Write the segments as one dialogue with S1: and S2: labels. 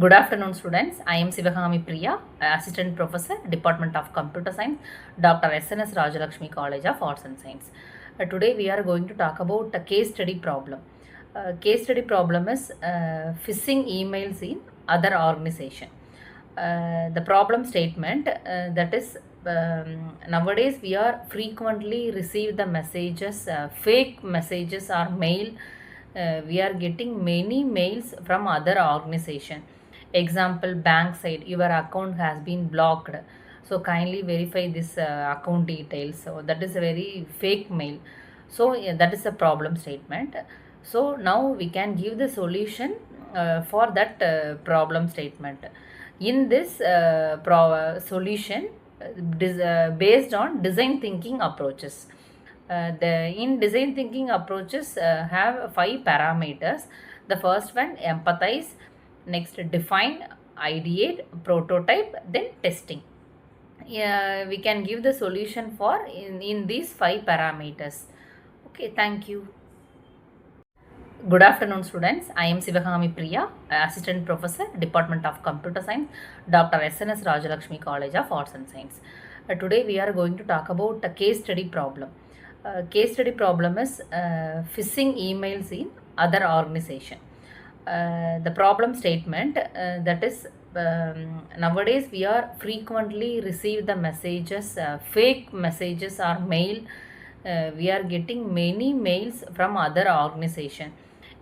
S1: Good afternoon, students. I am Sivagami Priya, Assistant Professor, Department of Computer Science, Dr. SNS Rajalakshmi College of Arts and Science. Today we are going to talk about a case study problem. Case study problem is phishing emails in other organization. The problem statement that is nowadays we are frequently receive the messages, fake messages or mail. We are getting many mails from other organization. Example, bank side, your account has been blocked, so kindly verify this account details. So that is a very fake mail. So that is a problem statement. So now we can give the solution for that problem statement. In this solution based on design thinking approaches. In design thinking approaches have 5 parameters. The first one, empathize. Next, define, ideate, prototype, then testing. We can give the solution for in these 5 parameters. Okay, thank you. Good afternoon, students. I am Sivagami Priya, Assistant Professor, Department of Computer Science, Dr. SNS Rajalakshmi College of Arts and Science. Today we are going to talk about a case study problem. Case study problem is phishing emails in other organization. The problem statement that is nowadays we are frequently receive the messages, fake messages or mail. We are getting many mails from other organization.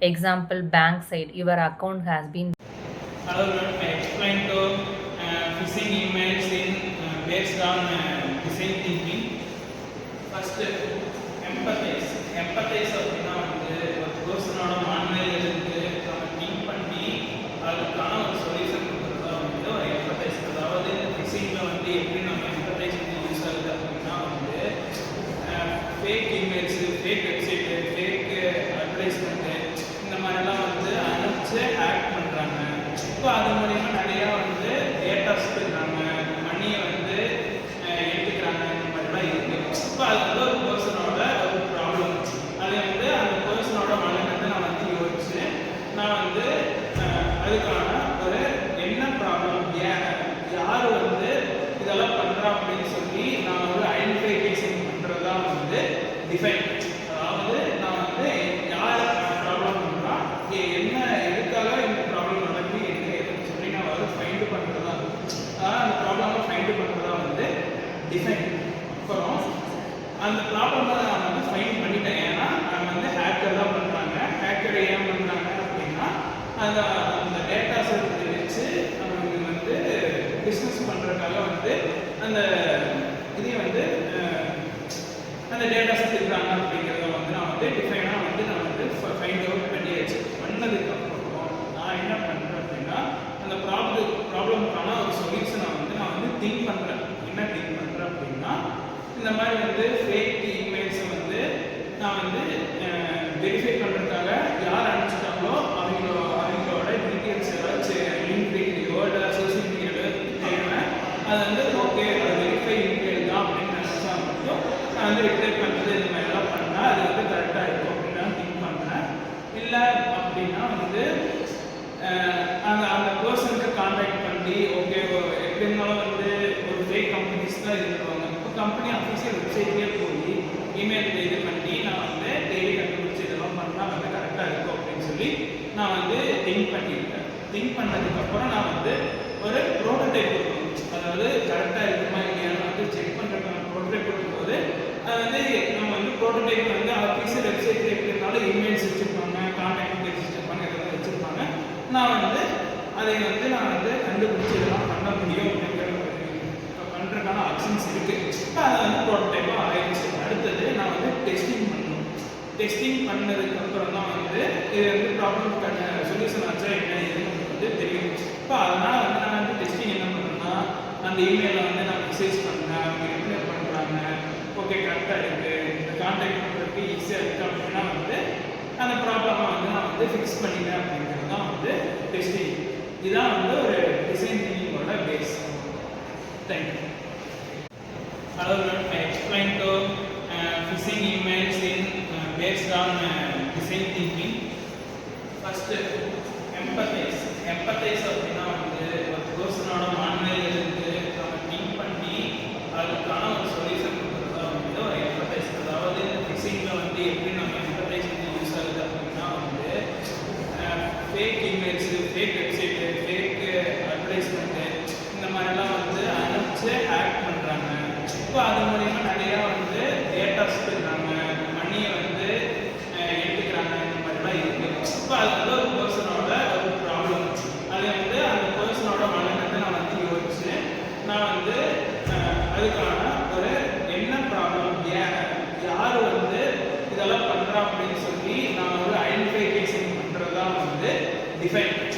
S1: Example, bank side, your account has been.
S2: Hello, I explained to phishing emails in based on design thinking. First, empathize. Empathize அப்படின்னா வந்து ஒரு பர்சனோட மனநிலையிலிருந்து நம்ம think பண்ணி அதுக்கான ஒரு solution கொடுக்குறதா வந்து ஒரு எம்பத்தைஸ். அதாவது இந்த ஃபிஷிங்கில் வந்து எப்படி நம்ம எம்பத்தைஸ் யூஸ் ஆகுது அப்படின்னா வந்து fake emails, fake website, fake advertisement இந்த மாதிரிலாம் வந்து அனுப்பிச்சு ஹேக் பண்ணுறாங்க. இப்போ அது மூலிமா நிறையா வந்து டேட்டாஸ் எடுக்கிறாங்க, மணியை வந்து எடுத்துக்கிறாங்க, இந்த மாதிரிலாம் இருக்குது. இப்போ அது வந்து ஒரு பர்சனோட ஒரு ப்ராப்ளம். அதை வந்து அந்த பர்சனோட மனநிலை நான் வந்து யோசிச்சு நான் வந்து அதுக்கான ஒரு என்ன ப்ராப்ளம், யார் வந்து இதெல்லாம் பண்ணுறா அப்படின்னு சொல்லி நான் ஒரு ஐடென்டிஃபிகேஷன் பண்ணுறது தான் வந்து டிஃபைன். அதாவது நான் வந்து யார் ப்ராப்ளம் பண்ணுறா, என்ன எதுக்காக இந்த ப்ராப்ளம் நடக்குது, எதுன்னு சொல்லி நான் வந்து ஃபைண்ட் பண்ணுறது தான். அந்த ப்ராப்ளமை ஃபைண்ட் பண்ணுறது தான் வந்து டிஃபைன். அப்புறம் அந்த ப்ராப்ளமை நான் வந்து ஃபைண்ட் பண்ணிட்டேன். ஏன்னா அவங்க வந்து ஹேக்கர் தான் பண்ணுறாங்க. ஹேக்கர் ஏன் பண்ணுறாங்க அப்படின்னா அந்த டேட்டாஸை வச்சு அவங்க வந்து பிஸ்னஸ் பண்ணுறதுக்காக வந்து அந்த இதையும் வந்து அந்த டேட்டாஸை திருடுறாங்க அப்படிங்கிறத வந்து நான் வந்து டிஃபைனாக வந்து நான் வந்து ஃபைண்ட் அவுட் பண்ணியாச்சு. பண்ணதுக்கப்புறம் நான் என்ன பண்ணுறேன் அப்படின்னா அந்த ப்ராப்ளமுக்கான ஒரு சொல்யூஷனை வந்து நான் வந்து திங்க் பண்ணுறேன். என்ன திங்க் பண்ணுறேன் அப்படின்னா இந்த மாதிரி வந்து ஃபேக் இமெயில்ஸை வந்து நான் வந்து வெரிஃபை பண்ணுறதுக்காக யார் அனுப்பிச்சிட்டாங்களோ அவங்களோட டீட்டெயில்ஸ் ஏதாச்சும் லிங்க் வீடியோ இல்லை சோசியல் மீடியாவில் தேவை. அது வந்து ஓகே, அது வெரிஃபை இமெயில் தான் அப்படின்னு நினச்சா மட்டும் நான் வந்து ரிப்ளை பண்ணுறது இந்த மாதிரிலாம் பண்ணால் அது வந்து கரெக்டாக இருக்கும் அப்படின்னு நான் திங்க் பண்ணுறேன். இல்லை அப்படின்னா வந்து அந்த பர்சனுக்கு கான்டாக்ட் பண்ணி ஓகே எப்படி இருந்தாலும் வந்து ஒரு ஃபேக் கம்பெனிஸ் தான் இருந்துருவாங்க. இப்போ கம்பெனி அஃபிஷியல் வெப்சைட்லேயே போய் இமெயில் இது பண்ணி நான் வந்து டெய்லி கண்டுபிடிச்சி இதெல்லாம் பண்ணால் வந்து கரெக்டாக இருக்கும் அப்படின்னு சொல்லி நான் வந்து திங்க் பண்ணியிருக்கேன். திங்க் பண்ணதுக்கப்புறம் நான் வந்து ஒரு ப்ரோட்டோடைப் கொடுக்கணும். அதாவது கரெக்டாக இருக்குமா இல்லையான்னு வந்து செக் பண்ணுறதுக்கான ப்ரோட்டோடைப் கொடுக்கும்போது அது வந்து நம்ம வந்து ப்ரோட்டோடைப் வந்து அஃபிஷியல் வெப்சைட்டில் எப்படி இருந்தாலும் இமெயில்ஸ் வச்சுருப்பாங்க, கான்டாக்ட் டீடைல்ஸ் வச்சுருப்பாங்க, இதெல்லாம் வச்சுருப்பாங்க. நான் வந்து அதை வந்து நான் வந்து கண்டுபிடிச்சி இதெல்லாம் பண்ண முடியும் பண்ணுறதுக்கான ஆப்ஷன்ஸ் இருக்குது. இப்போ அதை வந்து ப்ரோட்டோடைப்பாக ஆயிடுச்சு. அடுத்தது நான் வந்து டெஸ்டிங் பண்ணணும். டெஸ்டிங் பண்ணதுக்கப்புறம் தான் வந்து இது வந்து ப்ராப்ளம்க்கான சொல்யூஷன் ஆச்சா என்ன இதுன்னு வந்து தெரியும். இப்போ அதனால் வந்து நான் வந்து டெஸ்டிங் என்ன பண்ணணும்னா அந்த இமெயிலில் வந்து நான் மெசேஜ் பண்ணேன், அவங்க ரிப்ளை பண்ணுறாங்க, ஓகே கரெக்டாக இருக்குது, இந்த கான்டாக்ட் பண்ணுறதுக்கு ஈஸியாக இருக்குது அப்படின்னா வந்து அந்த ப்ராப்ளமை வந்து நான் வந்து ஃபிக்ஸ் பண்ணிட்டேன் அப்படிங்கிறது தான் வந்து டெஸ்டிங். இதுதான் வந்து ஒரு டிசைன் திங்கிங்கோட base. Thank you. Hello, I explained to phishing emails in based on design thinking. First, empathize. Empathize அப்படின்னா define